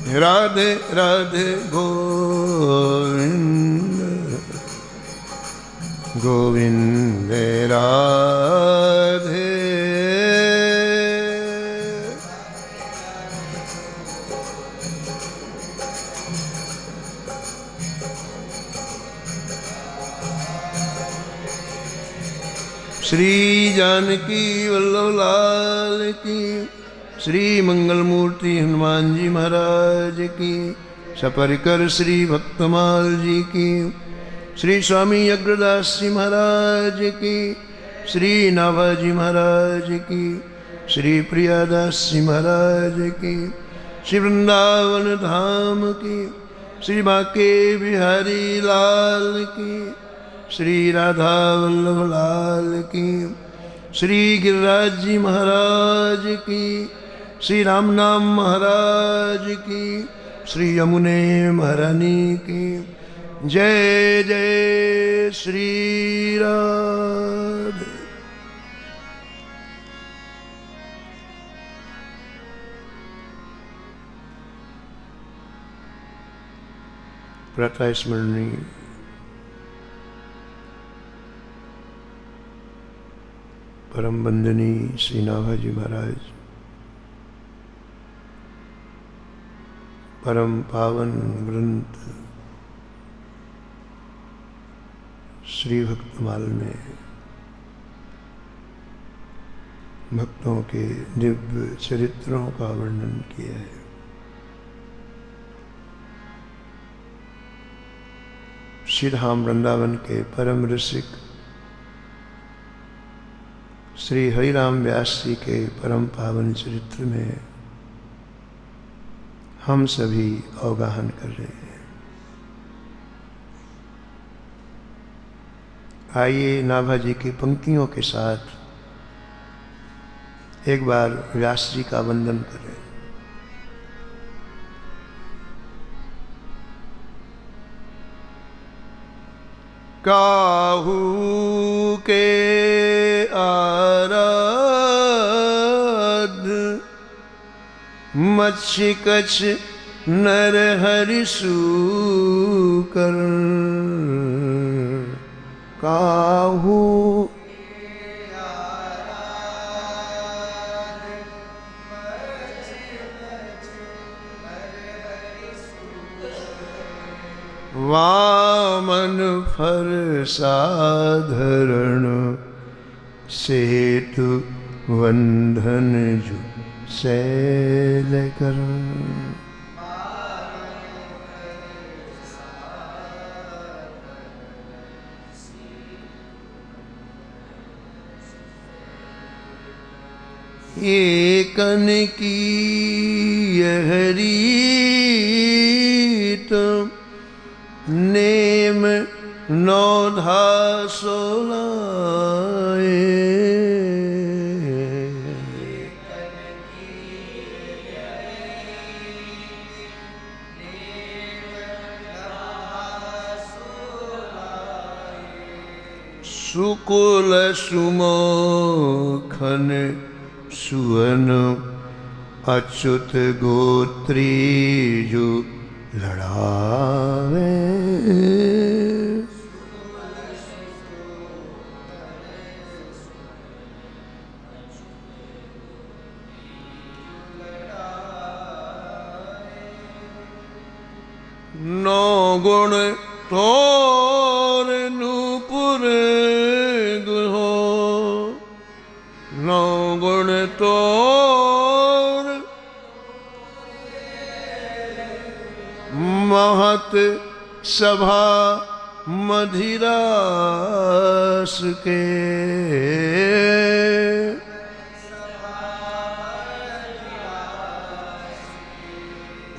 राधे राधे गोविंद गोविंद राधे। श्री जानकी वल्लभ लाल की, श्री मंगल मूर्ति हनुमान जी महाराज की, सपरिकर श्री भक्तमाल जी की, श्री स्वामी अग्रदास जी महाराज की, श्री नाभाजी महाराज की, श्री प्रियादास जी महाराज की, श्री वृंदावन धाम की, श्री बांके बिहारी लाल की, श्री राधा वल्लभ लाल की, श्री गिरिराज जी महाराज की, श्री राम नाम महाराज की, श्री यमुने महारानी की। जय जय श्री राधे। प्रातः स्मरणी परम वंदनीय श्री नाभाजी महाराज, परम पावन ग्रंथ श्री भक्तमाल में भक्तों के दिव्य चरित्रों का वर्णन किया है। श्री धाम वृंदावन के परम रसिक श्री हरिराम व्यास जी के परम पावन चरित्र में हम सभी अवगाहन कर रहे हैं। आइए नाभाजी की पंक्तियों के साथ एक बार व्यास जी का वंदन करें। काहू के आराध मत्स्य कछ नर हरि सूकर, काहू वामन फर साधरण, सेतु वंधन जु शैल कर। एकन की यह रीत, नेम नौधा सोलाए। सुकुल सुमोखन सुवन, अच्युत गोत्री जो लड़ावे। नौ गुण तोर नूपुर गुहो, नौ गुण तोर महत सभा मधिरास के।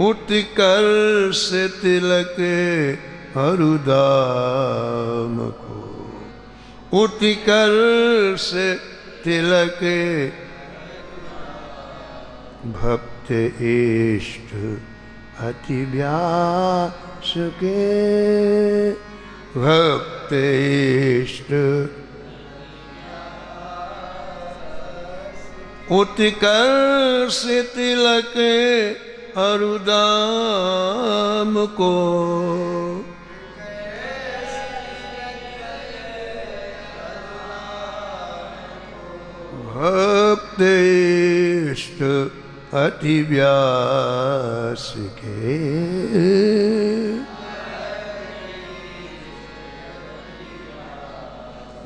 उत्कर्ष तिलक हरुदाम को, उत्कर्ष तिलक भक्त इष्ट अति व्यास के। भक्त इष्ट उत्कर्ष तिलक अरुदाम को भक्त इष्ट अति व्यास के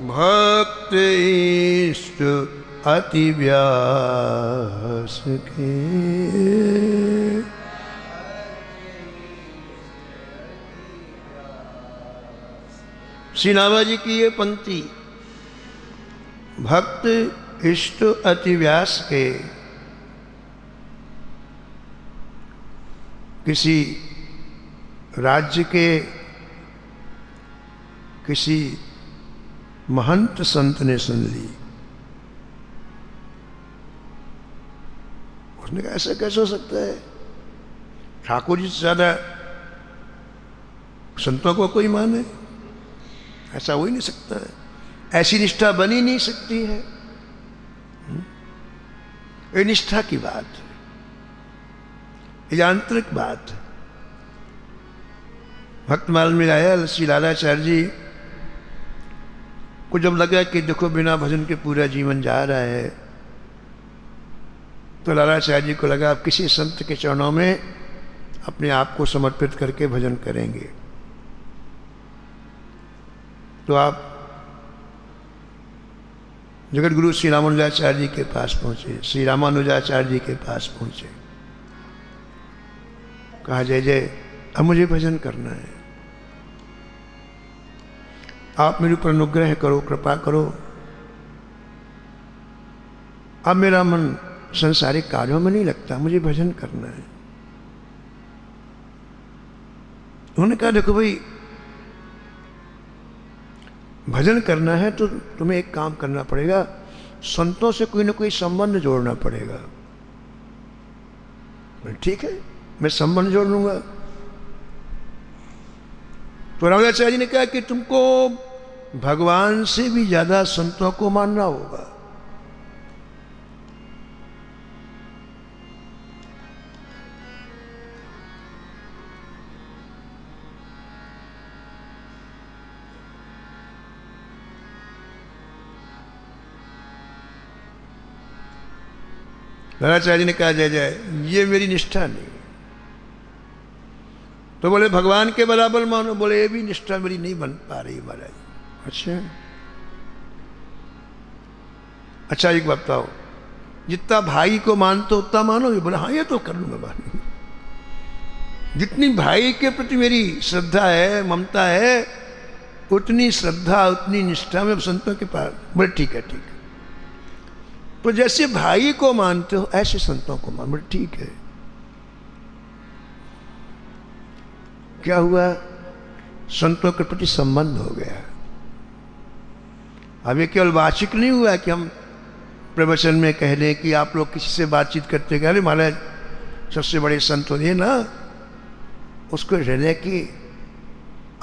भक्त इष्ट अति व्यास के श्री नामा जी की ये पंक्ति भक्त इष्ट अति व्यास के किसी राज्य के किसी महंत संत ने सुन ली। उसने कहा ऐसा कैसे हो सकता है, ठाकुर जी से ज्यादा संतों को कोई माने, ऐसा हो ही नहीं सकता है, ऐसी निष्ठा बनी नहीं सकती है। ये निष्ठा की बात है, ये आंतरिक बात है। भक्तमाल में आया श्री लालाचार्य जी को जब लगा कि देखो बिना भजन के पूरा जीवन जा रहा है, तो लालाचार्य जी को लगा आप किसी संत के चरणों में अपने आप को समर्पित करके भजन करेंगे। तो आप जगत गुरु श्री रामानुजाचार्य जी के पास पहुंचे, श्री रामानुजाचार्य जी के पास पहुंचे। कहा जय जय अब मुझे भजन करना है, आप मेरे ऊपर अनुग्रह करो, कृपा करो। अब मेरा मन संसारिक कार्यों में नहीं लगता, मुझे भजन करना है। उन्होंने कहा देखो भाई भजन करना है तो तुम्हें एक काम करना पड़ेगा, संतों से कोई ना कोई संबंध जोड़ना पड़ेगा। ठीक है मैं संबंध जोड़ लूंगा। तो रामाचार्य जी ने कहा कि तुमको भगवान से भी ज्यादा संतों को मानना होगा। रामाचार्य जी ने कहा जय जय ये मेरी निष्ठा नहीं। तो बोले भगवान के बराबर मानो, बोले ये भी निष्ठा मेरी नहीं बन पा रही महाराज। अच्छा एक बताओ, जितना भाई को मानते उतना मानोगे? बोले हाँ ये तो कर लूंगा मान। जितनी भाई के प्रति मेरी श्रद्धा है, ममता है, उतनी श्रद्धा उतनी निष्ठा में संतों के पास। बोले ठीक है ठीक है। तो जैसे भाई को मानते हो ऐसे संतों को मान। बोले ठीक है। क्या हुआ? संतों के प्रति संबंध हो गया। अब ये केवल वाचिक नहीं हुआ कि हम प्रवचन में कह दें कि आप लोग किसी से बातचीत करते गए अरे महाराज सबसे बड़े संत होते ना, उसको हृदय के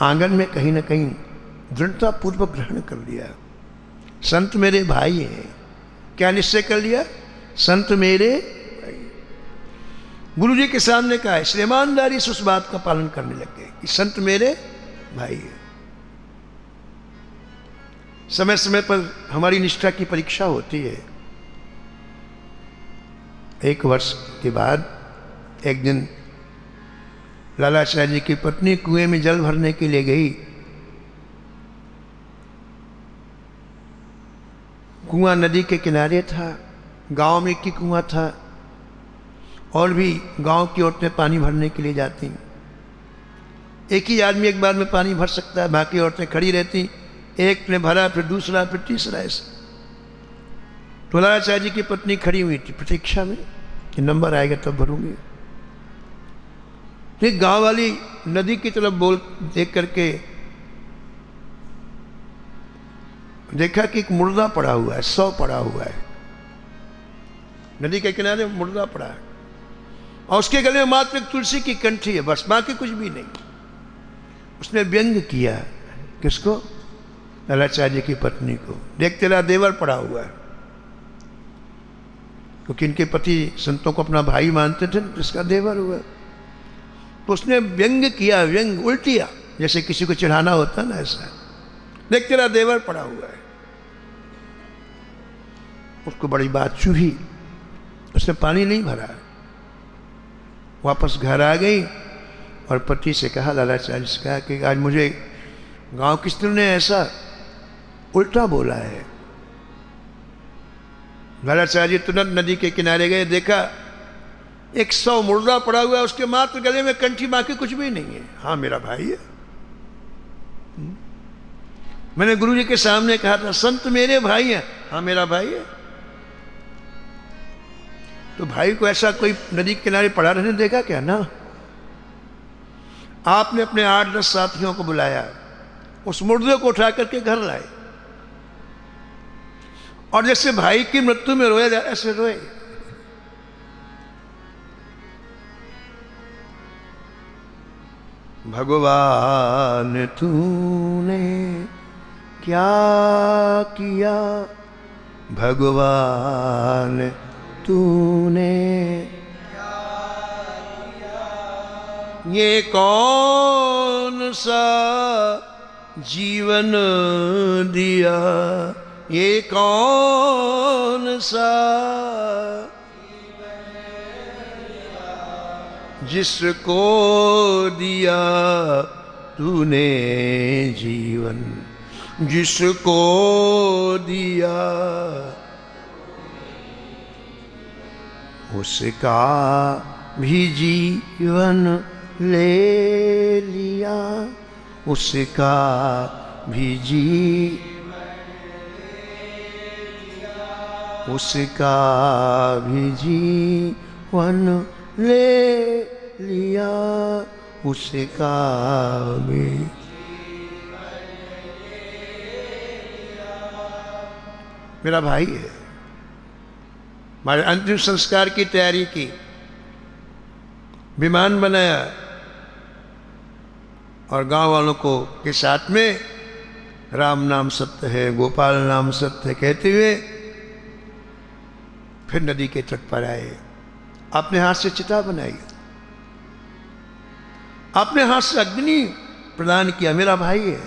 आंगन में कहीं ना कहीं दृढ़ता पूर्वक ग्रहण कर लिया। संत मेरे भाई हैं। क्या निश्चय कर लिया? संत मेरे गुरु जी के सामने कहा है, ईमानदारी से उस बात का पालन करने लग गए कि संत मेरे भाई है। समय समय पर हमारी निष्ठा की परीक्षा होती है। एक वर्ष के बाद एक दिन लालाचार्य जी की पत्नी कुएं में जल भरने के लिए गई। कुआं नदी के किनारे था, गांव में की कुआं था, और भी गांव की औरतें पानी भरने के लिए जाती। एक ही आदमी एक बार में पानी भर सकता है, बाकी औरतें खड़ी रहती। एक ने भरा, फिर दूसरा, फिर तीसरा, ऐसे। तो लालाचार्य जी की पत्नी खड़ी हुई थी प्रतीक्षा में कि नंबर आएगा तब भरूंगी। तो गांव वाली नदी की तरफ बोल देख करके देखा कि एक मुर्दा पड़ा हुआ है, 100 पड़ा हुआ है। नदी के किनारे मुर्दा पड़ा है और उसके गले में मात्र एक तुलसी की कंठी है, बस, बाकी कुछ भी नहीं। उसने व्यंग किया। किसको? लालाचार्य की पत्नी को। देख तेरा देवर पड़ा हुआ है। क्योंकि इनके पति संतों को अपना भाई मानते थे, इसका देवर हुआ। तो उसने व्यंग किया, व्यंग उल्टिया, जैसे किसी को चढ़ाना होता ना, ऐसा। देख तेरा देवर पड़ा हुआ है। उसको बड़ी बात चुभी, उसने पानी नहीं भरा, वापस घर आ गई और पति से कहा, लालाचार्य से कहा कि आज मुझे गांव की स्त्री ने ऐसा उल्टा बोला है। लालाचार्य तुरंत नदी के किनारे गए, देखा 100 मुर्दा पड़ा हुआ है, उसके मात्र गले में कंठी, बाकी कुछ भी नहीं है। हाँ मेरा भाई है। मैंने गुरु जी के सामने कहा था संत मेरे भाई हैं। हाँ मेरा भाई है। तो भाई को ऐसा कोई नदी के किनारे पड़ा रहने देगा क्या? ना। आपने अपने 8-10 साथियों को बुलाया, उस मुर्दे को उठा करके घर लाए और जैसे भाई की मृत्यु में रोया जा ऐसे रोए। भगवान तूने क्या किया, भगवान तूने ये कौन सा जीवन दिया, ये कौन सा जिसको दिया तूने जीवन, जिसको दिया उसका भी जीवन ले लिया, उसका भी उसका भी जीवन ले लिया, उसका भी। मेरा भाई है। हमारे अंतिम संस्कार की तैयारी की, विमान बनाया और गांव वालों को के साथ में राम नाम सत्य है, गोपाल नाम सत्य है कहते हुए फिर नदी के तट पर आए। अपने हाथ से चिता बनाई, अपने हाथ से अग्नि प्रदान किया, मेरा भाई है।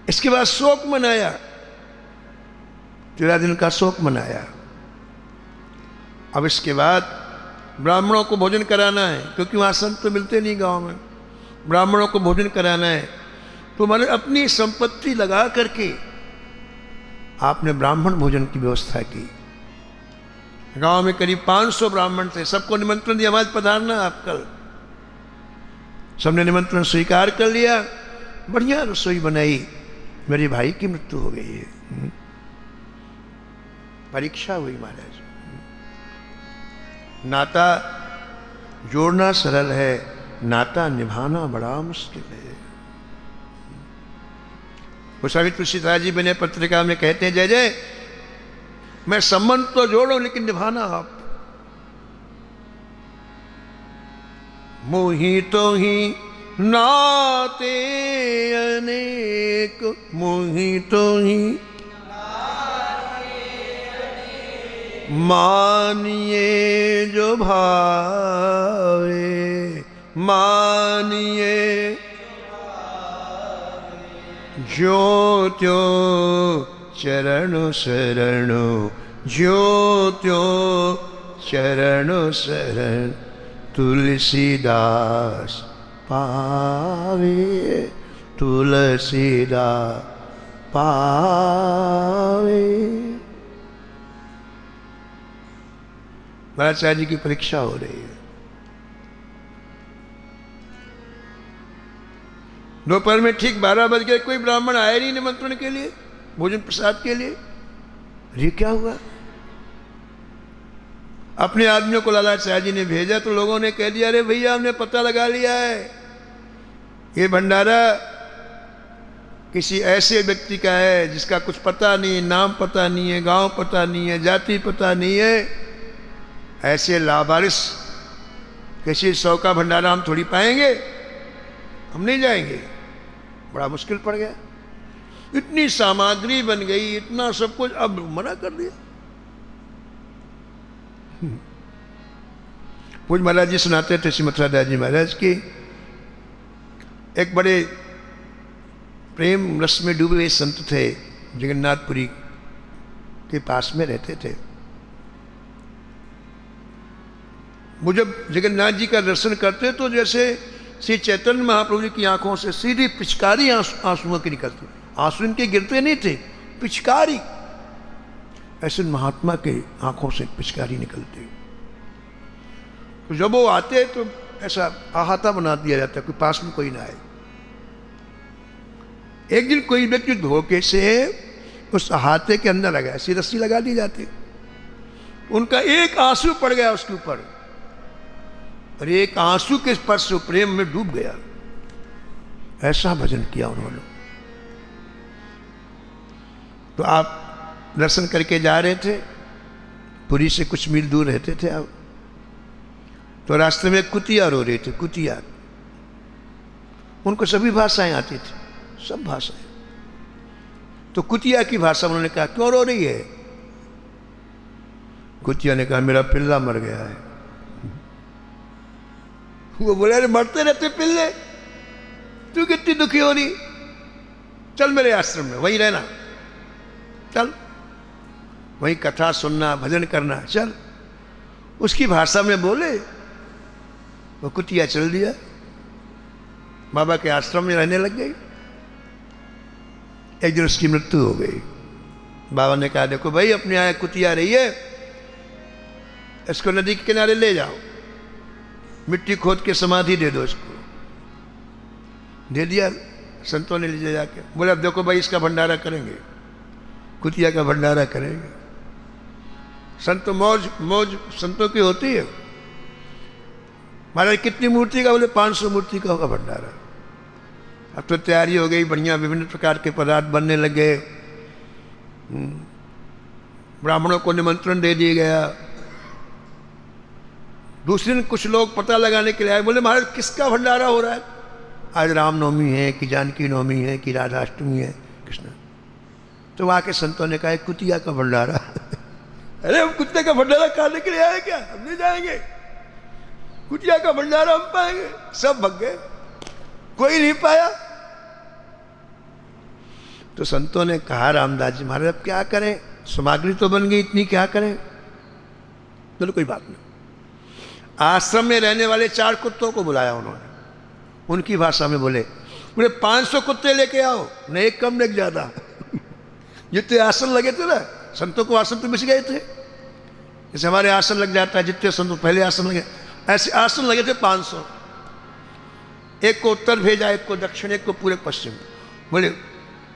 इसके बाद शोक मनाया, 13 दिन का शोक मनाया। अब इसके बाद ब्राह्मणों को भोजन कराना है, क्योंकि वहां संत तो मिलते नहीं गांव में। ब्राह्मणों को भोजन कराना है, तो मैंने अपनी संपत्ति लगा करके आपने ब्राह्मण भोजन की व्यवस्था की। गांव में करीब 500 ब्राह्मण थे, सबको निमंत्रण दिया, हमारे पधारना आप कल। सबने निमंत्रण स्वीकार कर लिया, बढ़िया रसोई बनाई। मेरे भाई की मृत्यु हो गई है, परीक्षा हुई महाराज। नाता जोड़ना सरल है, नाता निभाना बड़ा मुश्किल है। गोस्वामी तुलसीदास जी बने पत्रिका में कहते हैं, जय जय मैं संबंध तो जोड़ो लेकिन निभाना आप। मोही तो ही नाते अनेक, मोही तो ही मानिए जो भावे, मानिए जो त्यों चरण शरण, जो त्यों चरण शरण तुलसीदास पावे, तुलसीदास पावे। महाराज जी की परीक्षा हो रही है। दोपहर में ठीक 12 बज गए, कोई ब्राह्मण आया नहीं निमंत्रण के लिए, भोजन प्रसाद के लिए। ये क्या हुआ? अपने आदमियों को लालाचार्य जी ने भेजा तो लोगों ने कह दिया, अरे भैया हमने पता लगा लिया है, ये भंडारा किसी ऐसे व्यक्ति का है जिसका कुछ पता नहीं, नाम पता नहीं है, गांव पता नहीं है, जाति पता नहीं है। ऐसे लावारिस किसी 100 का भंडारा हम थोड़ी पाएंगे, हम नहीं जाएंगे। बड़ा मुश्किल पड़ गया, इतनी सामग्री बन गई, इतना सब कुछ, अब मना कर दिया। पूज महाराज जी सुनाते थे, श्री मथुरादास जी महाराज की एक बड़े प्रेम रस में डूबे हुए संत थे, जगन्नाथपुरी के पास में रहते थे। वो जब जगन्नाथ जी का दर्शन करते तो जैसे श्री चैतन्य महाप्रभु जी की आंखों से सीधी पिचकारी आंसुओं की निकलती। आंसू इनके गिरते नहीं थे, पिचकारी, ऐसे महात्मा के आंखों से पिचकारी निकलती। तो जब वो आते तो ऐसा अहाता बना दिया जाता, कोई पास में कोई ना आए। एक दिन कोई व्यक्ति धोखे से उस अहाते के अंदर लगा, ऐसी रस्सी लगा दी जाती, उनका एक आंसू पड़ गया उसके ऊपर, और एक आंसू के स्पर्श से प्रेम में डूब गया। ऐसा भजन किया उन्होंने। तो आप दर्शन करके जा रहे थे, पुरी से कुछ मील दूर रहते थे आप, तो रास्ते में कुतिया रो रहे थे। कुतिया, उनको सभी भाषाएं आती थी, सब भाषाएं। तो कुतिया की भाषा उन्होंने कहा, क्यों रो रही है? कुतिया ने कहा, मेरा पिल्ला मर गया है। वो बोले, अरे मरते रहते पिल्ले, तू कितनी दुखी हो रही, चल मेरे आश्रम में, वहीं रहना, चल वहीं कथा सुनना, भजन करना, चल। उसकी भाषा में बोले, वो कुतिया चल दिया, बाबा के आश्रम में रहने लग गई। एक दिन उसकी मृत्यु हो गई। बाबा ने कहा, देखो भाई, अपने यहाँ कुतिया रही है, इसको नदी के किनारे ले जाओ, मिट्टी खोद के समाधि दे दो इसको। दे दिया संतों ने, ले जाके बोले, अब देखो भाई, इसका भंडारा करेंगे, कुतिया का भंडारा करेंगे। संत मौज मौज संतों की होती है। महाराज कितनी मूर्ति का? बोले 500 मूर्ति का होगा भंडारा। अब तो तैयारी हो गई, बढ़िया विभिन्न प्रकार के पदार्थ बनने लगे, ब्राह्मणों को निमंत्रण दे दिया गया। दूसरे दिन कुछ लोग पता लगाने के लिए आए, बोले महाराज किसका भंडारा हो रहा है? आज रामनवमी है कि जानकी नवमी है कि राधाष्टमी है, कृष्ण। तो वहाँ के संतों ने कहा, कुतिया का भंडारा। अरे हम कुत्ते का भंडारा खाने के लिए आए क्या? हम नहीं जाएंगे, कुतिया का भंडारा हम पाएंगे। सब भग गए, कोई नहीं पाया। तो संतों ने कहा, रामदास जी महाराज अब क्या करें, सामग्री तो बन गई, इतनी क्या करें? चलो कोई बात नहीं। आश्रम में रहने वाले 4 कुत्तों को बुलाया उन्होंने, उनकी भाषा में बोले 500 कुत्ते लेके आओ, न एक कम न एक ज्यादा। जितने आसन लगे थे ना, संतों को आसन तो मिल गए थे, जैसे हमारे आसन लग जाता है, जितने संतों पहले आसन लगे, ऐसे आसन लगे थे 500। एक को उत्तर भेजा, एक को दक्षिण, एक को पूरे पश्चिम। बोले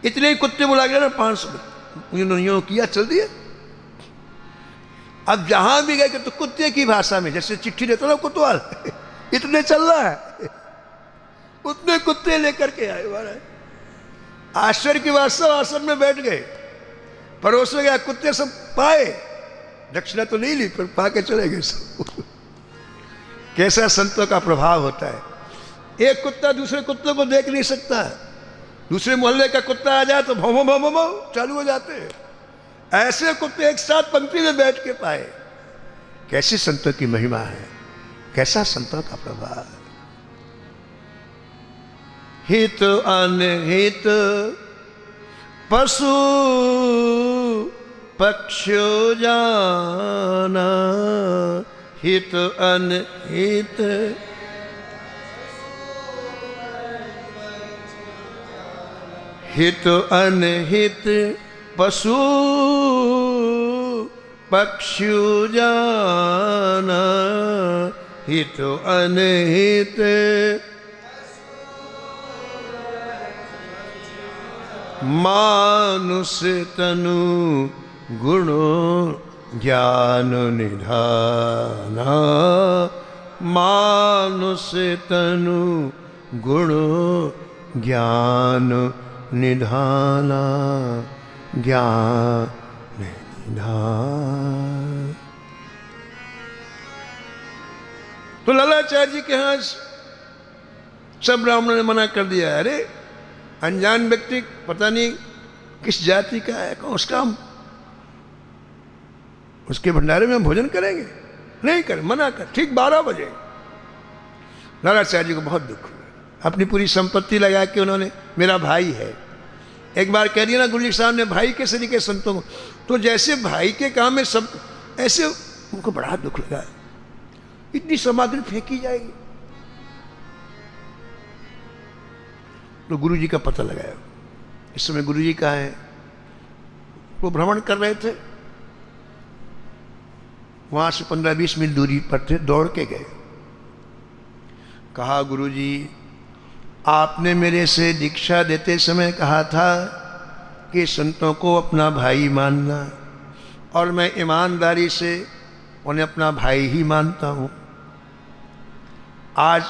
इतने ही कुत्ते बुला गए ना, 500 यूं किया, चल दिए। अब जहां भी गए तो कुत्ते की भाषा में, जैसे चिट्ठी देता ना कुतवाल, इतने चल रहा है, उतने कुत्ते लेकर के आए महाराज। आश्चर्य की बात, सब आसन में बैठ गए, परोस में गया, कुत्ते सब पाए, दक्षिणा तो नहीं ली, पर पा के चले गए सब। कैसा संतों का प्रभाव होता है। एक कुत्ता दूसरे कुत्ते को देख नहीं सकता, दूसरे मोहल्ले का कुत्ता आ जाए तो भौ भौ भौ भौ चालू हो जाते हैं। ऐसे कुत्ते एक साथ पंक्ति में बैठ के पाए। कैसी संतों की महिमा है, कैसा संतों का प्रभाव। हित अनहित पशु पक्षो जाना, हित अनहित हित अनहित पशु पक्षु जाना, हित अनहित मानुष तनु गुणो ज्ञान निधाना, मानुष तनु गुणो ज्ञान निधाना, ज्ञान निधान। तो लालाचार्य जी के यहाँ सब ब्राह्मणों ने मना कर दिया। अरे अनजान व्यक्ति पता नहीं किस जाति का है, कौन उसका, हम उसके भंडारे में हम भोजन करेंगे? नहीं कर, मना कर। ठीक 12 बजे लालाचार्य जी को बहुत दुख हुआ। अपनी पूरी संपत्ति लगा के उन्होंने, मेरा भाई है, एक बार कह दिया ना गुरु जी साहब ने, भाई के सलीके संतों को, तो जैसे भाई के काम में सब ऐसे, उनको बड़ा दुख लगा, इतनी सामग्री फेंकी जाएगी। तो गुरु जी का पता लगाया। इस समय गुरु जी कहाँ हैं? वो भ्रमण कर रहे थे, वहां से 15-20 मील दूरी पर थे, दौड़ के गए। कहा गुरु जी, आपने मेरे से दीक्षा देते समय कहा था कि संतों को अपना भाई मानना, और मैं ईमानदारी से उन्हें अपना भाई ही मानता हूँ। आज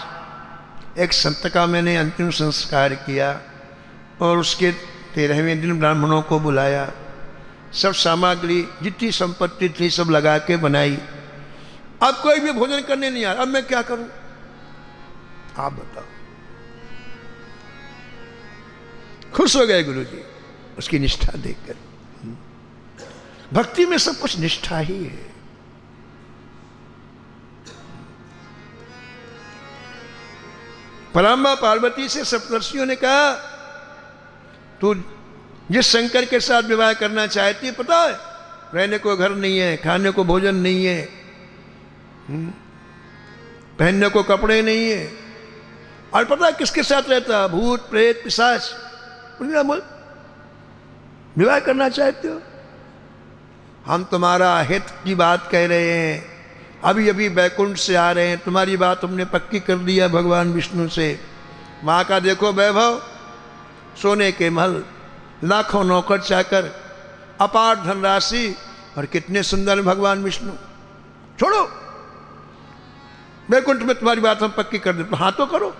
एक संत का मैंने अंतिम संस्कार किया और उसके 13वें दिन ब्राह्मणों को बुलाया, सब सामग्री जितनी संपत्ति थी सब लगा के बनाई। अब कोई भी भोजन करने नहीं आया, अब मैं क्या करूं? आप बताओ। खुश हो गए गुरु जी उसकी निष्ठा देखकर। भक्ति में सब कुछ निष्ठा ही है। पराम्बा पार्वती से सप्तर्षियों ने कहा, तू जिस शंकर के साथ विवाह करना चाहती है, पता है रहने को घर नहीं है, खाने को भोजन नहीं है, पहनने को कपड़े नहीं है, और पता है किसके साथ रहता? भूत प्रेत पिशाच। विवाह करना चाहते हो? हम तुम्हारा हित की बात कह रहे हैं, अभी अभी बैकुंठ से आ रहे हैं, तुम्हारी बात हमने पक्की कर दिया भगवान विष्णु से। माँ का देखो वैभव, सोने के महल, लाखों नौकर चाकर, अपार धनराशि, और कितने सुंदर भगवान विष्णु। छोड़ो, बैकुंठ में तुम्हारी बात हम पक्की कर देते। हाँ तो करो।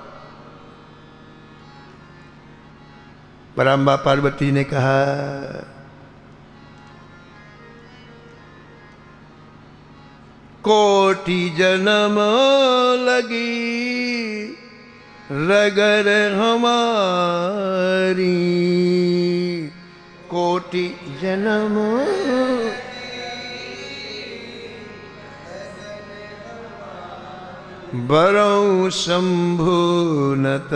पराम्बा पार्वती ने कहा, कोटि जन्म लगी रगर हमारी, कोटि जन्म बरऊ शंभु नत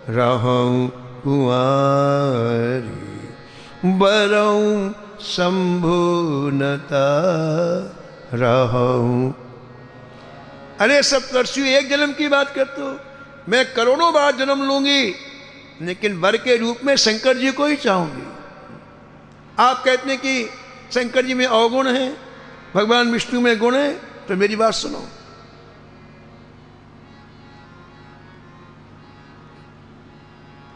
रहूं कुंवारी, बरऊ शंभु नता रहूं। अरे सप्तर्षि, एक जन्म की बात करते हो, मैं करोड़ों बार जन्म लूंगी, लेकिन वर के रूप में शंकर जी को ही चाहूंगी। आप कहते हैं कि शंकर जी में अवगुण है, भगवान विष्णु में गुण है, तो मेरी बात सुनो।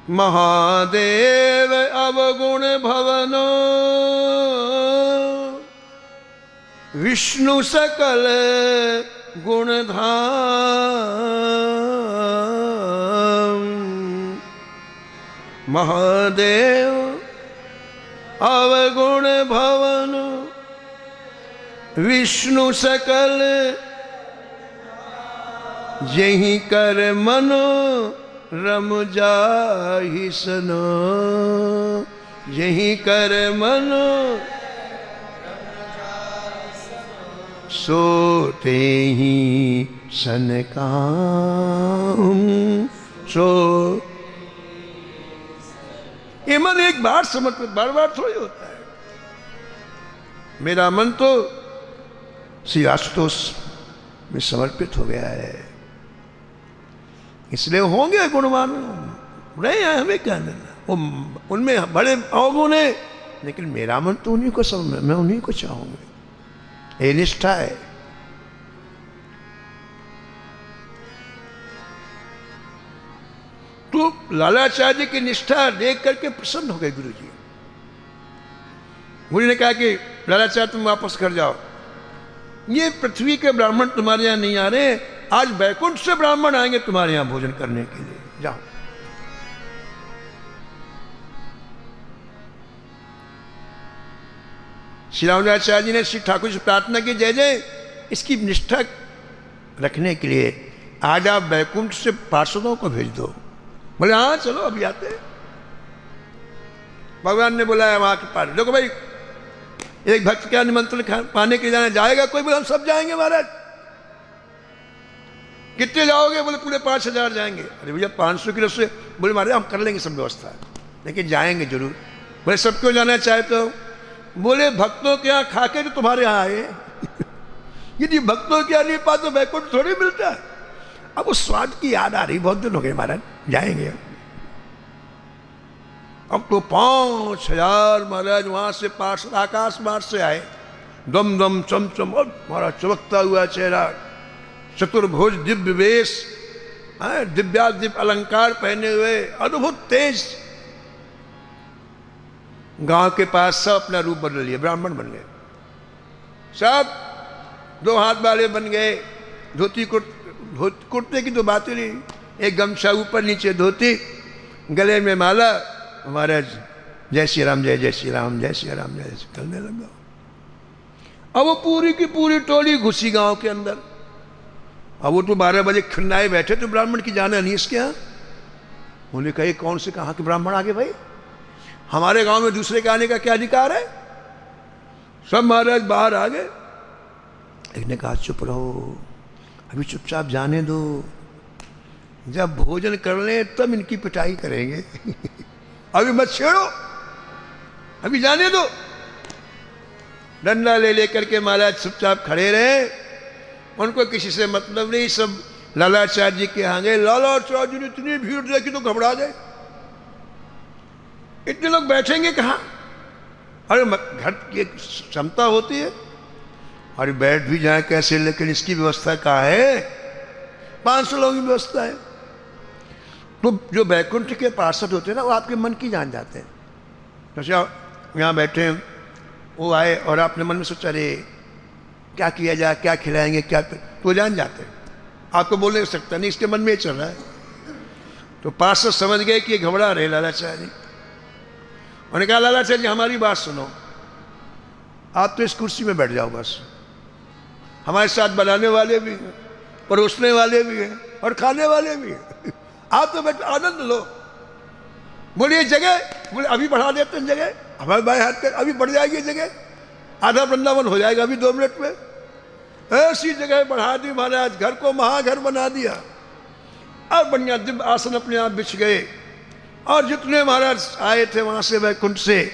महादेव अवगुण भवनो, विष्णु सकल गुणधाम, महादेव अवगुण भवन, विष्णु सकल जहीं कर मनो रम जाहि सनो, यहीं कर मनो सोते ही सन काम सो। ये मन एक बार समर्पित, बार बार थोड़ी होता है। मेरा मन तो श्री आशुतोष में समर्पित हो गया है, इसलिए होंगे गुणवान रहे हैं, हमें क्या देना। वो उनमें बड़े अवगुण है, लेकिन मेरा मन तो उन्हीं को समझ, मैं उन्हीं को चाहूंगी। ये निष्ठा है। तो लालाचार्य की निष्ठा देख करके प्रसन्न हो गए गुरु जी। गुरु ने कहा कि लालाचार्य तुम वापस घर जाओ, ये पृथ्वी के ब्राह्मण तुम्हारे यहां नहीं आ रहे, आज बैकुंठ से ब्राह्मण आएंगे तुम्हारे यहां भोजन करने के लिए, जाओ। श्री रामाचार्य जी ने श्री ठाकुर से प्रार्थना की, जय जय इसकी निष्ठा रखने के लिए आज आप बैकुंठ से पार्षदों को भेज दो। बोले हाँ चलो अभी आते हैं। भगवान ने बुलाया वहां के पास, देखो भाई एक भक्त का निमंत्रण पाने के लिए जाना जाएगा कोई? बोले हम सब जाएंगे महाराज। कितने जाओगे? बोले पूरे 5000 जाएंगे। अरे भैया 500 किलो से? बोले महाराज हम कर लेंगे सब व्यवस्था, लेकिन जाएंगे जरूर। बोले सब क्यों जाना चाहते हो? बोले भक्तों के यहाँ खा के तो तुम्हारे यहाँ आए यदि भक्तों के यहाँ नहीं पा तो वैकुंठ थोड़ी मिलता है। अब उस स्वाद की याद आ रही, बहुत दिन हो गए महाराज, जाएंगे। अब तो 5000 महाराज वहां से पास आकाश मार्ग से आए, दम दम चमचम, और हमारा चमकता हुआ चेहरा, चतुर्भुज दिव्य वेश, दिव्यादिव्य अलंकार पहने हुए, अद्भुत तेज। गांव के पास सब अपना रूप बदल लिए, ब्राह्मण बन गए सब, 2 हाथ वाले बन गए, धोती कुर्ते की तो बात ही नहीं, एक गमछा ऊपर नीचे धोती, गले में माला, महाराज जय श्री राम, जय जय श्री राम, जय श्री राम, जय श्री करने लगा। अब वो पूरी की पूरी टोली घुसी गांव के अंदर। अब वो तो 12 बजे खन्नाए बैठे तो ब्राह्मण की जाना नहीं इसके यहाँ। उन्होंने कहा कौन से कहाँ के ब्राह्मण आगे भाई, हमारे गांव में दूसरे के आने का क्या अधिकार है? सब महाराज बाहर आ गए। एक ने कहा चुप रहो, अभी चुपचाप जाने दो, जब भोजन कर ले तब इनकी पिटाई करेंगे अभी मत छेड़ो, अभी जाने दो। डंडा ले लेकर के महाराज चुपचाप खड़े रहे, उनको किसी से मतलब नहीं। सब लालाचार्य जी के यहाँ गए। लालाचार्य जी ने इतनी भीड़ देखी तो घबरा गए, इतने लोग बैठेंगे कहाँ? अरे घर की एक क्षमता होती है, अरे बैठ भी जाए कैसे, लेकिन इसकी व्यवस्था कहाँ है? 500 लोगों की व्यवस्था है। तो जो वैकुंठ के पार्षद होते हैं ना, वो आपके मन की जान जाते हैं। जैसे यहाँ बैठे हैं, वो आए और आपने मन में सोचा अरे क्या किया जाए, क्या खिलाएंगे, क्या, तो जान जाते हैं। आपको बोल नहीं सकता, नहीं इसके मन में ही चल रहा है। तो पार्षद समझ गए कि ये घबरा रहे लालाचार्य जी। उन्होंने कहा लालाचार्य जी हमारी बात सुनो, आप तो इस कुर्सी में बैठ जाओ बस, हमारे साथ बनाने वाले भी हैं, परोसने वाले भी हैं और खाने वाले भी हैं, आप तो बैठ आनंद लो। बोलिए जगह, बोले अभी बढ़ा देते हैं जगह, हमारे बाएं हाथ का अभी बढ़ जाएगी जगह, आधा वृंदावन हो जाएगा अभी 2 मिनट में। ऐसी जगह बढ़ा दी महाराज, घर को महाघर बना दिया। और बढ़िया दिव्य आसन अपने आप बिछ गए, और जितने महाराज आए थे वहां से वैकुंठ से,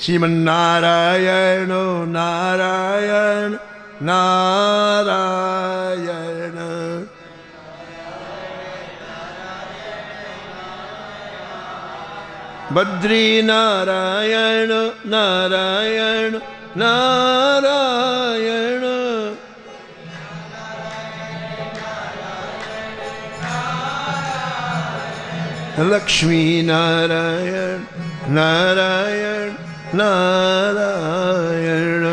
श्रीमन नारायण नारायण नारायण, बद्री नारायण नारायण नारायण, लक्ष्मी नारायण नारायण नारायण,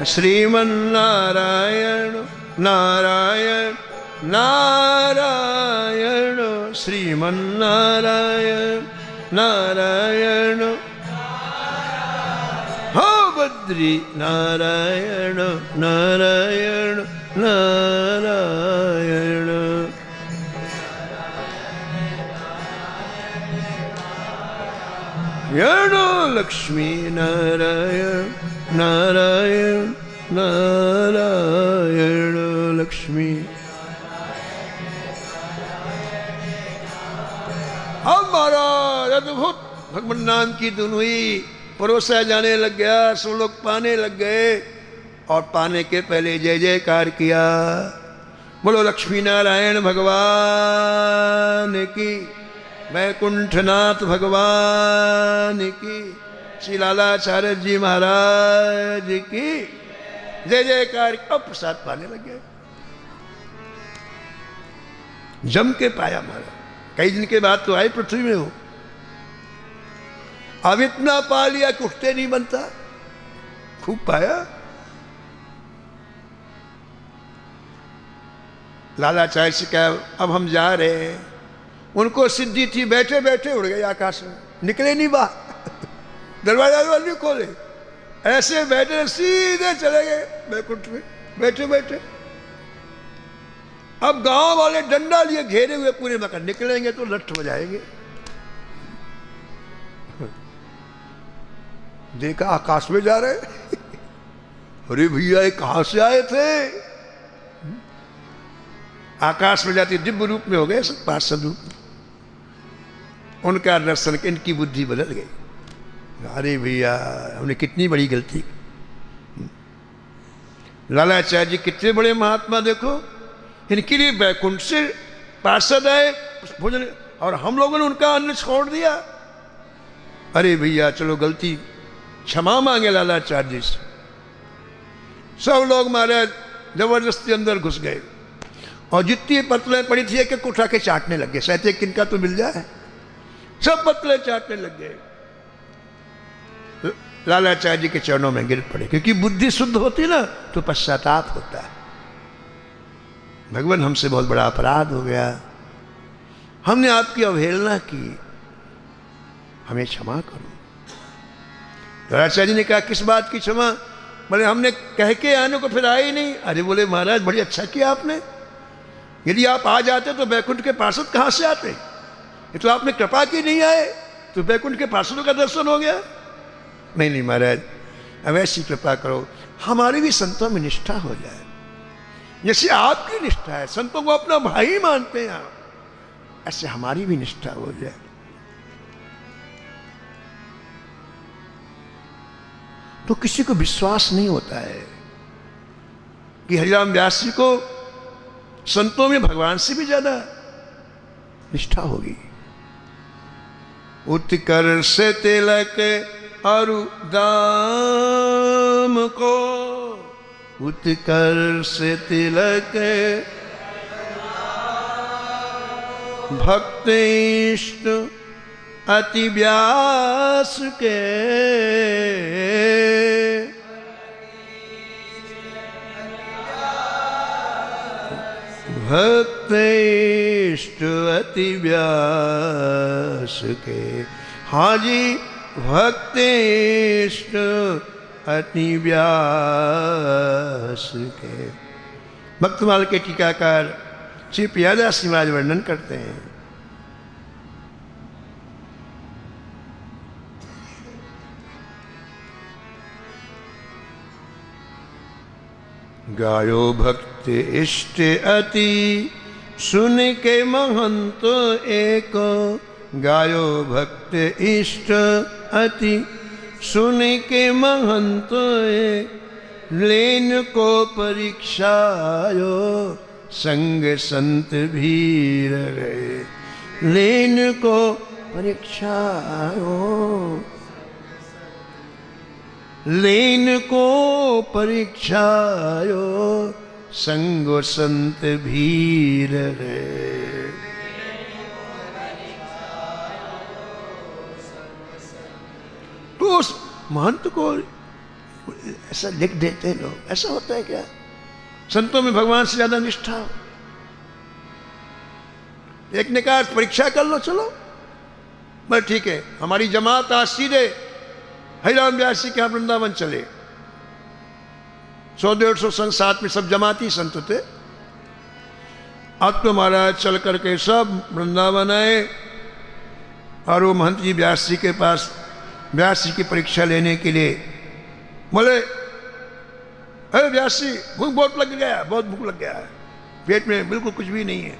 श्रीमन नारायण नारायण नारायण, श्रीमन नारायण नारायण, हो बद्री नारायण नारायण नारायण, यणो लक्ष्मी नारायण नारायण नारायण, लक्ष्मी। हमारा अद्भुत भगवान नाम की धुन हुई, परोसा जाने लग गया, सब लोग पाने लग गए, और पाने के पहले जय जयकार किया, बोलो लक्ष्मी नारायण भगवान की, वैकुंठनाथ भगवान की, श्री लालाचार्य जी महाराज की जय जयकार। अब प्रसाद पाने लग गए, जम के पाया महाराज। कई दिन के बाद तो आए पृथ्वी में हो, अब इतना पा लिया कि उठते नहीं बनता, खूब पाया। लालाचार्य से कहा अब हम जा रहे हैं, उनको सिद्धि थी, बैठे बैठे उड़ गए आकाश में, निकले नहीं बाहर, दरवाजा नहीं खोले, ऐसे बैठे सीधे चले गए वैकुंठ में बैठे बैठे। अब गांव वाले डंडा लिए घेरे हुए पूरे मकान, निकलेंगे तो लठ बजाएंगे, देखा आकाश में जा रहे। अरे भैया ये कहां से आए थे? आकाश में जाती दिव्य रूप में हो गए सब, पार्षद रूप में। उनका दर्शन के इनकी बुद्धि बदल गई। अरे भैया हमने कितनी बड़ी गलती की। लालाचार्य जी कितने बड़े महात्मा, देखो इनके लिए बैकुंठ से पार्षद आए भोजन, और हम लोगों ने उनका अन्न छोड़ दिया। अरे भैया चलो गलती, क्षमा मांगे लालाचार्य जी से। सब लोग महाराज जबरदस्ती अंदर घुस गए, और जितनी पतलें पड़ी थी एक उठा के चाटने लग गए, शायद एक किनका तो मिल जाए। सब पतले चाटने लग गए, लालाचार्य जी के चरणों में गिर पड़े। क्योंकि बुद्धि शुद्ध होती ना तो पश्चाताप होता है। भगवान हमसे बहुत बड़ा अपराध हो गया, हमने आपकी अवहेलना की, हमें क्षमा करो। लालाचार्य जी ने कहा किस बात की क्षमा? बोले हमने कह के आने को फिर आए ही नहीं। अरे बोले महाराज बड़ी अच्छा किया आपने, यदि आप आ जाते तो बैकुंठ के पार्षद कहाँ से आते? ये तो आपने कृपा की नहीं आए तो बैकुंठ के पार्षदों का दर्शन हो गया। नहीं नहीं महाराज अब ऐसी कृपा करो, हमारी भी संतों में निष्ठा हो जाए, जैसे आपकी निष्ठा है, संतों को अपना भाई मानते हैं आप, ऐसे हमारी भी निष्ठा हो जाए। तो किसी को विश्वास नहीं होता है कि हरिराम व्यास जी को संतों में भगवान से भी ज्यादा निष्ठा होगी। उत्कर्ष तिलक अरु दाम को, उत्कर्ष तिलक भक्त इष्ट अति व्यास के, भक्त इष्ट अति व्यास के। हाँ जी भक्त इष्ट अति व्यास के। भक्तमाल के टीकाकार श्री प्रियादास जी महाराज वर्णन करते हैं, गायो भक्त इष्ट अति सुन के महंत एक, गायो भक्त इष्ट अति सुन के महंत एक, लेन को परीक्षायो संग संत भीर गए, लेन को परीक्षायो, लेन को परीक्षायो संग संत भीर गए। तो उस महंत को ऐसा लिख देते हैं लोग, ऐसा होता है क्या? संतों में भगवान से ज्यादा निष्ठा। एक ने कहा परीक्षा कर लो, चलो बस ठीक है, हमारी जमात आज सीधे हरिराम व्यास जी के यहाँ वृंदावन चले। 100-150 संत साथ में, सब जमाती संत थे। अब तो महाराज चल करके सब वृंदावन आए, और वो महंत जी व्यास जी के पास व्यास जी की परीक्षा लेने के लिए बोले, अरे व्यास जी भूख बहुत लग गया, बहुत भूख लग गया है, पेट में बिल्कुल कुछ भी नहीं है।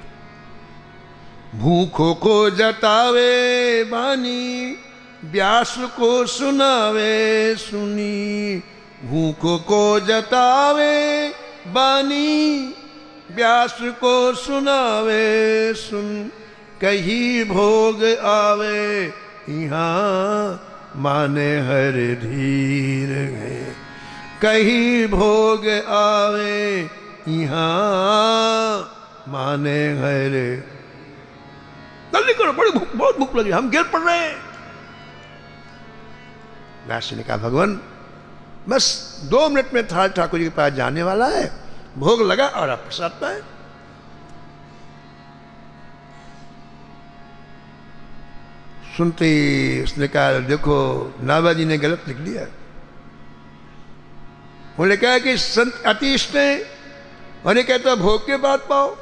भूखों को जतावे बानी, व्यास को सुनावे सुनी, भूखों को जतावे बानी, व्यास को सुनावे सुन, कहीं भोग आवे यहाँ माने हर धीर गए, कहीं भोग आवे यहाँ माने हर। जल्दी करो, बड़ी भूख, बहुत भूख लगी, हम गिर पड़ रहे हैं। व्यास ने कहा भगवान बस 2 मिनट में थाल ठाकुर जी के पास जाने वाला है, भोग लगा और आप प्रसाद पाए। सुनते ही उसने कहा देखो नाभा जी ने गलत लिख दिया। उन्होंने कहा कि संत अतिष्ट है, और ये कहता भोग के बाद पाओ।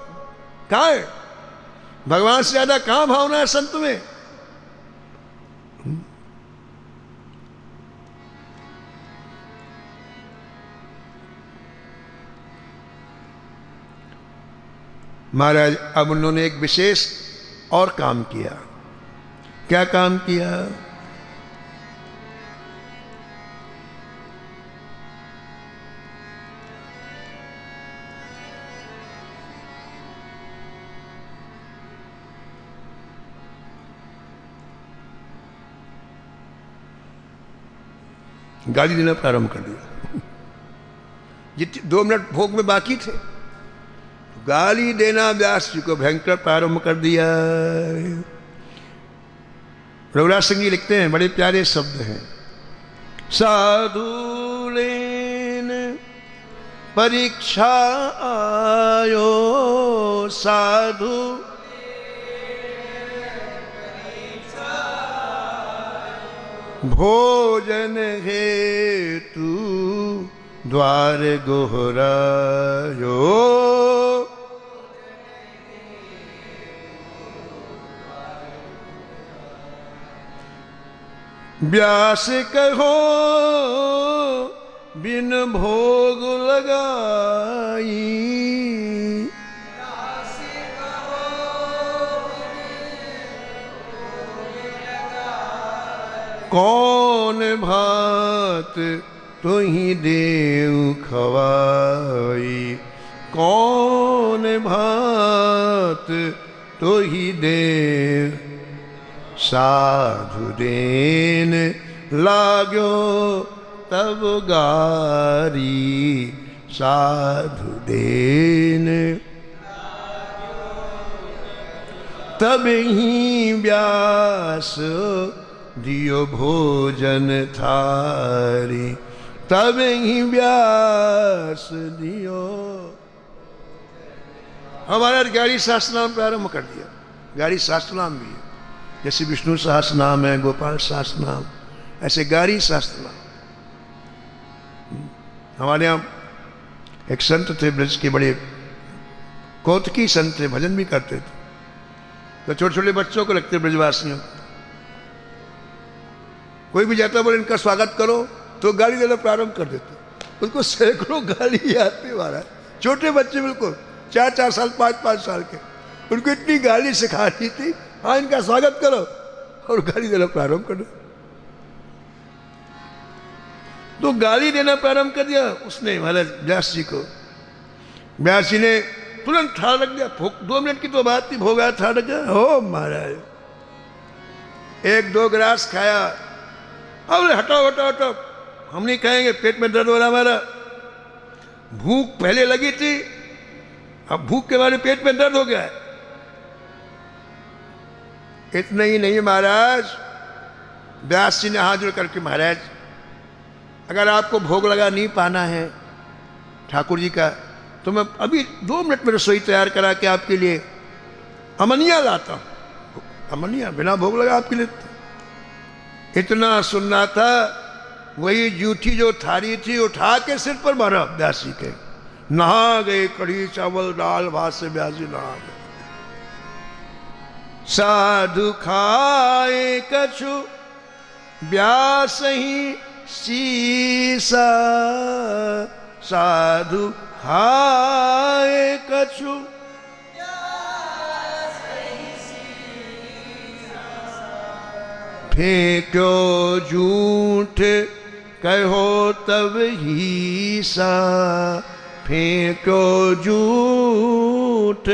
कहाँ है भगवान से ज्यादा, कहाँ भावना है संत में? महाराज अब उन्होंने एक विशेष और काम किया। क्या काम किया? गाली देना प्रारंभ कर दिया। जितने 2 मिनट भोग में बाकी थे, गाली देना व्यास जी को भयंकर प्रारंभ कर दिया। रघुराज सिंह जी लिखते हैं, बड़े प्यारे शब्द हैं। साधु लेन परीक्षा आयो, साधु भोजन हेतु द्वार गोहरायो, व्यास कहो बिन भोग लगाई, कौन भात तो ही देव खवाई, कौन भात तो ही देव साधु देन लाग्यो तब गारी, साधु देन तब ही व्यास दियो भोजन थारी, तब ही व्यास दियो। हमारा गाड़ी सहस्रनाम प्रारंभ कर दिया। गाड़ी सहस्रनाम भी है, जैसे विष्णु सहस्रनाम है, गोपाल सहस्रनाम, ऐसे गाड़ी सहस्रनाम। हमारे यहाँ एक संत थे ब्रज के, बड़े कौतकी संत थे, भजन भी करते थे। तो छोटे छोटे बच्चों को लगते ब्रजवासियों, कोई भी जाता बोले इनका स्वागत करो तो गाली देना प्रारंभ कर देते। उसको सैकड़ों गाली आती महाराज। छोटे बच्चे बिल्कुल 4-4 साल 5-5 साल के, उनको इतनी गाली सिखाती थी, हाँ इनका स्वागत करो, और गाली देना प्रारंभ कर दो। तो गाली देना प्रारंभ कर दिया उसने महाराज व्यास जी को। व्यास जी ने तुरंत थाल रख दिया। 2 मिनट की तो बात थी, भोगा थाल रख दिया। हो महाराज 1-2 गिलास खाया। अब हटाओ हटाओ हटाओ, हम नहीं खाएंगे, पेट में दर्द हो रहा हमारा। भूख पहले लगी थी, अब भूख के मारे पेट में दर्द हो गया है। इतना ही नहीं महाराज, व्यास जी ने हाथ जोड़ करके, महाराज अगर आपको भोग लगा नहीं पाना है ठाकुर जी का, तो मैं अभी 2 मिनट में रसोई तैयार करा के आपके लिए अमनिया लाता हूं। अमनिया बिना भोग लगा आपके लिए। इतना सुनना था, वही जूठी जो थारी थी उठा के सिर पर मारा व्यास जी के। नहा गए, कढ़ी चावल दाल भात से व्यास जी नहा गए। साधु खाए कछु व्यास ही सीसा, साधु खाए कछु फेंक्यो झूठ कहो तब ही सा, फेंक्यो झूठ।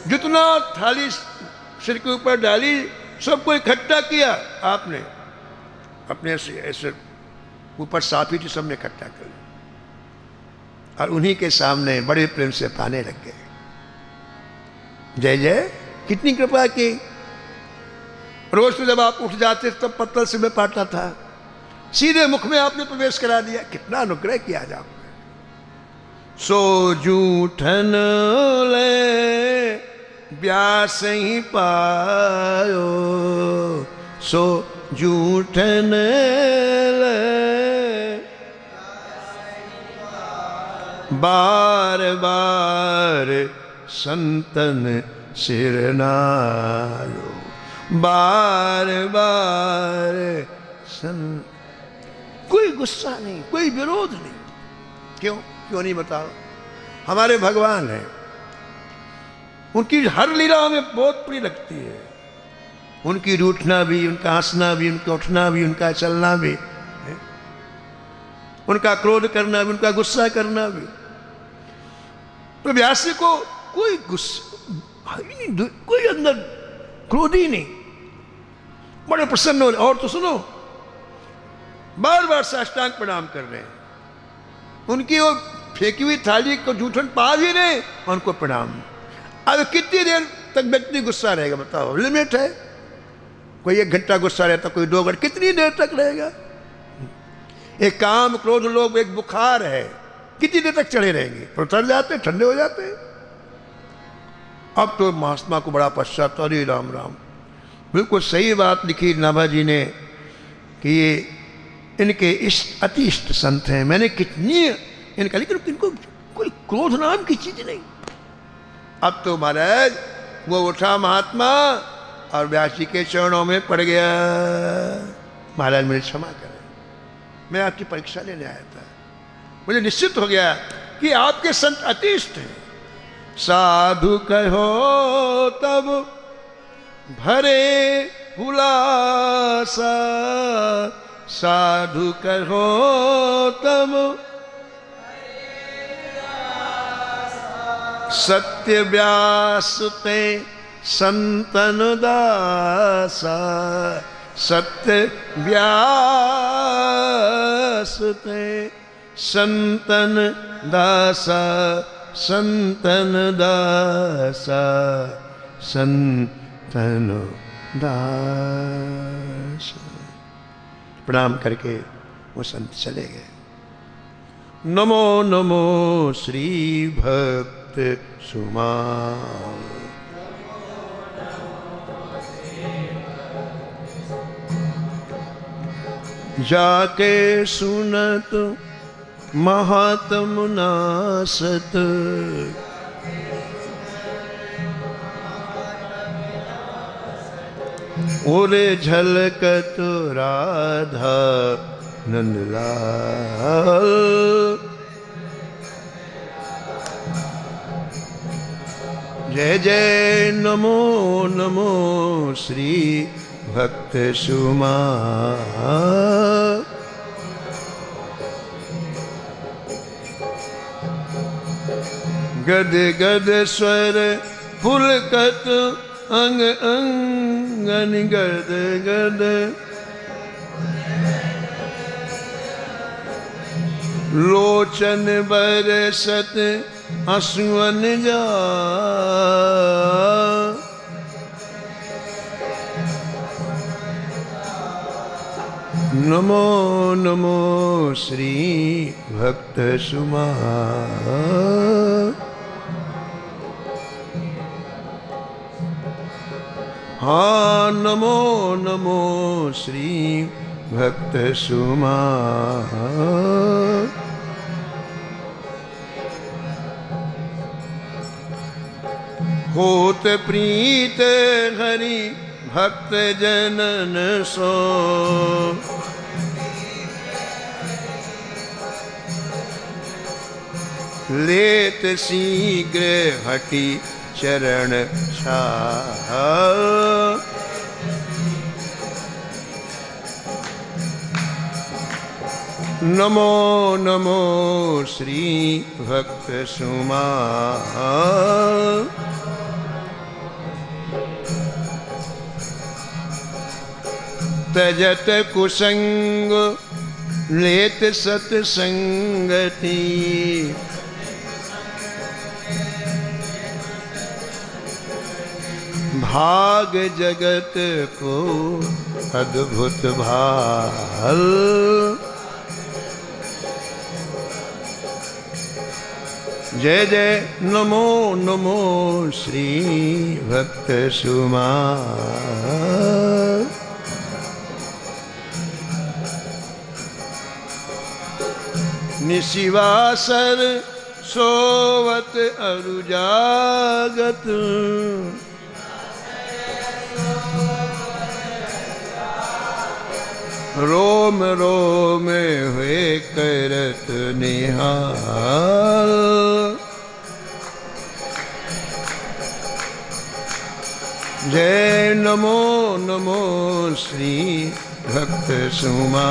जितना थाली सिर के ऊपर डाली सबको इकट्ठा किया आपने, अपने ऐसे ऊपर साफी थी सबने इकट्ठा कर लिया, और उन्हीं के सामने बड़े प्रेम से पाने लग गए। जय जय, कितनी कृपा की। रोज तो जब आप उठ जाते तब पत्तल से मैं पाता था, सीधे मुख में आपने प्रवेश करा दिया। कितना अनुग्रह किया आज आपने। सो जूठन ले व्यास ही पायो, सो जूठन ले बार बार संतन सिरनायो, बार बार कोई गुस्सा नहीं, कोई विरोध नहीं। क्यों नहीं बताओ? हमारे भगवान हैं। उनकी हर लीला हमें बहुत प्रिय लगती है। उनकी रूठना भी, उनका हंसना भी, उनका उठना भी, उनका चलना भी, उनका क्रोध करना भी, उनका गुस्सा करना भी। तो व्यास जी को कोई गुस्सा ही नहीं, कोई अंदर क्रोध ही नहीं, बड़े प्रसन्न हो रहे। और तो सुनो, बार बार साष्टांग प्रणाम कर रहे हैं। उनकी वो फेंकी हुई थाली को जूठन पा भी रहे, उनको प्रणाम। अब कितनी देर तक व्यक्ति गुस्सा रहेगा बताओ? लिमिट है। कोई 1 घंटा गुस्सा रहता, कोई 2 घंटे, कितनी देर तक रहेगा? एक काम क्रोध लोग एक बुखार है, कितनी देर तक चढ़े रहेंगे? पर उतर जाते, ठंडे हो जाते। अब तो महात्मा को बड़ा पश्चात, अरे राम राम, बिल्कुल सही बात लिखी नाभाजी ने कि ये इनके इष्ट अति इष्ट संत हैं। मैंने कितनी इनका, लेकिन इनको कोई क्रोध नाम की चीज नहीं। अब तो महाराज वो उठा महात्मा और व्यास जी के चरणों में पड़ गया। महाराज मुझे क्षमा करें, मैं आपकी परीक्षा लेने आया था। मुझे निश्चित हो गया कि आपके संत अति इष्ट हैं। साधु कहो तब भरे हुलासा, साधु कहो तब सत्य व्यास ते संतन दासा, सत्य व्यास ते संतन दासा, संतन दासा, संतन दास। प्रणाम करके वो संत चले गए। नमो नमो श्री भक्त सुमा, जाके सुनत महात्म नासत, ओरे झलकत राधा नंदलाल। जय जय नमो नमो श्री भक्त सुमा, गद गद स्वर पुलकत अंग अंगन, गद गद लोचन बरसत आंसुअन जा, नमो नमो श्री भक्त सुमा। हाँ नमो नमो श्री भक्त सुमा। होत प्रीत हरि भक्त जनन सो, लेत शीघ्र हटि चरण छाह, नमो नमो श्री भक्त सुमा। तजत कुसंग लेत सत्संगति, भाग जगत को अद्भुत भाल, जय जय नमो नमो श्री भक्त सुमा। निशिवासर सोवत अरु जागत, रोम रोम हुए करत निहाल, जय नमो नमो श्री भक्त सुमा।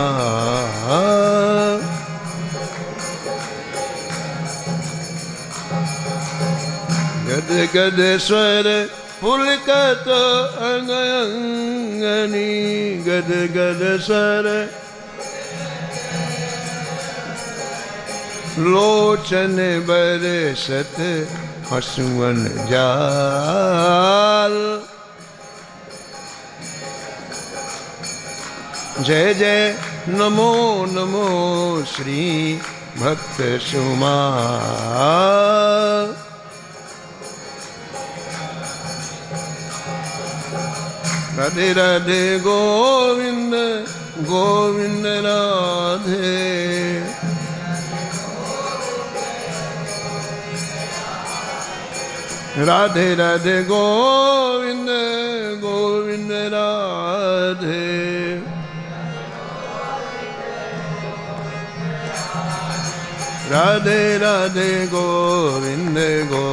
गद गद स्वर पुलकत अंगनी, गद गद स्वर लोचन बरसत हसुअन जाल। जय जय नमो नमो श्री भक्त सुमा। राधे राधे गोविंद गोविंद राधे। राधे राधे गोविंद गोविंद राधे। राधे राधे गोविंद गोविंद